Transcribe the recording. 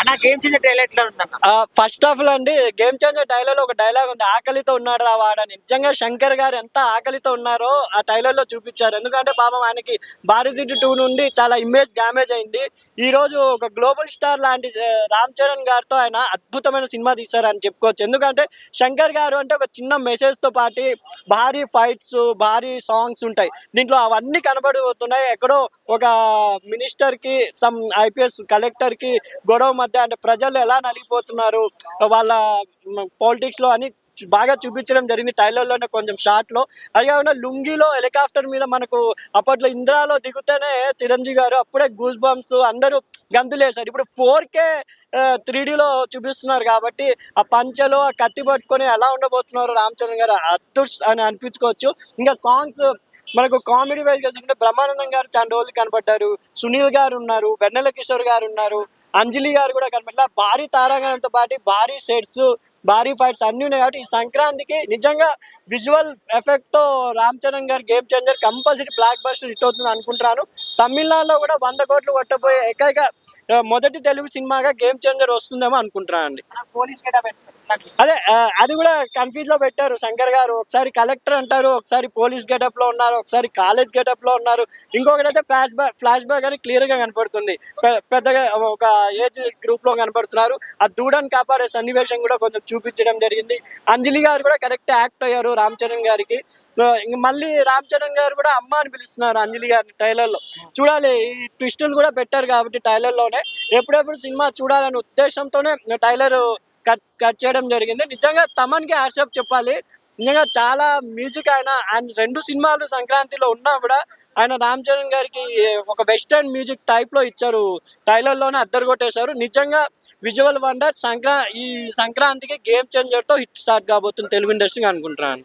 అన్న game changer trailer ఎట్లా ఉందన్న? ఫస్ట్ ఆఫ్ ఆల్ అండి, గేమ్ చేంజర్ టైలర్ లో ఒక డైలాగ్ ఉంది, ఆకలితో ఉన్నాడు రా వాడని. నిజంగా శంకర్ గారు ఎంత ఆకలితో ఉన్నారో ఆ టైలర్ లో చూపించారు. ఎందుకంటే పాపం ఆయనకి భారతీయ 2 నుండి చాలా ఇమేజ్ డ్యామేజ్ అయింది. ఈ రోజు ఒక గ్లోబల్ స్టార్ లాంటి రామ్ చరణ్ గారితో ఆయన అద్భుతమైన సినిమా తీశారని చెప్పుకోవచ్చు. ఎందుకంటే శంకర్ గారు అంటే ఒక చిన్న మెసేజ్ తో పాటు భారీ ఫైట్స్, భారీ సాంగ్స్ ఉంటాయి దీంట్లో. అవన్నీ కనబడిపోతున్నాయి. ఎక్కడో ఒక మినిస్టర్ కి, సమ్ ఐపీఎస్ కలెక్టర్ కి గొడవ మధ్య, అంటే ప్రజలు ఎలా నలిగిపోతున్నారు వాళ్ళ పాలిటిక్స్ లో అని బాగా చూపించడం జరిగింది టైలర్ లోనే కొంచెం షార్ట్ లో. అది కాకుండా లుంగిలో హెలికాప్టర్ మీద మనకు అప్పట్లో ఇంద్రాలో దిగుతేనే చిరంజీవి గారు అప్పుడే గూస్ బంప్స్ అందరూ గంతులేశారు. ఇప్పుడు 4K 3Dలో చూపిస్తున్నారు కాబట్టి ఆ పంచెలో ఆ కత్తి పట్టుకొని ఎలా ఉండబోతున్నారు రామ్ చరణ్ గారు అద్భుత్ అని అనిపించుకోవచ్చు. ఇంకా సాంగ్స్ మనకు కామెడీ వైజ్ చూసుకుంటే బ్రహ్మానందం గారు చాలా రోజులు కనపడ్డారు, సునీల్ గారు ఉన్నారు, వెన్నెల కిషోర్ గారు ఉన్నారు, అంజలి గారు కూడా కనపడ్డారు. భారీ తారాగణంతో పాటు భారీ సెట్స్, భారీ ఫైట్స్ అన్ని ఉన్నాయి కాబట్టి ఈ సంక్రాంతికి నిజంగా విజువల్ ఎఫెక్ట్ తో రామ్ చరణ్ గారి game changer compulsory block buster hit అవుతుంది అనుకుంటున్నాను. తమిళనాడులో కూడా 100 కోట్లు కొట్టబోయే ఏకైక మొదటి తెలుగు సినిమాగా గేమ్ చేంజర్ వస్తుందేమో అనుకుంటున్నాను అండి. పోలీస్ గెటప్ అదే అది కూడా కన్ఫ్యూజ్ లో పెట్టారు శంకర్ గారు. ఒకసారి కలెక్టర్ అంటారు, ఒకసారి పోలీస్ గెటప్ లో ఉన్నారు, ఒకసారి కాలేజ్ గెటప్ లో ఉన్నారు, ఇంకొకటి అయితే ఫ్లాష్ బ్యాక్ అని క్లియర్ గా కనపడుతుంది. పెద్దగా ఒక ఏజ్ గ్రూప్ లో కనపడుతున్నారు. ఆ దూడని కాపాడే సన్నివేశం కూడా కొంచెం చూపించడం జరిగింది. అంజలి గారు కూడా కరెక్ట్ యాక్ట్ అయ్యారు రామ్ చరణ్ గారికి. ఇంక మళ్ళీ రామ్ చరణ్ గారు కూడా అమ్మ అని పిలుస్తున్నారు అంజలి గారిని టైలర్ లో. చూడాలి, ఈ ట్విస్టులు కూడా పెట్టారు కాబట్టి టైలర్ లోనే. ఎప్పుడెప్పుడు సినిమా చూడాలనే ఉద్దేశంతోనే టైలర్ కట్ చేయడం జరిగింది. నిజంగా తమన్కి హ్యాట్సాప్ చెప్పాలి. నిజంగా చాలా మ్యూజిక్ ఆయన 2 సినిమాలు సంక్రాంతిలో ఉన్నా కూడా ఆయన రామ్ చరణ్ గారికి ఒక వెస్టర్న్ మ్యూజిక్ టైప్ లో ఇచ్చారు. టైలర్ లోనే అద్దరు కొట్టేశారు. నిజంగా విజువల్ వండర్. ఈ సంక్రాంతికి గేమ్ చేంజర్ తో హిట్ స్టార్ట్ కాబోతుంది తెలుగు ఇండస్ట్రీకి అనుకుంటున్నాను.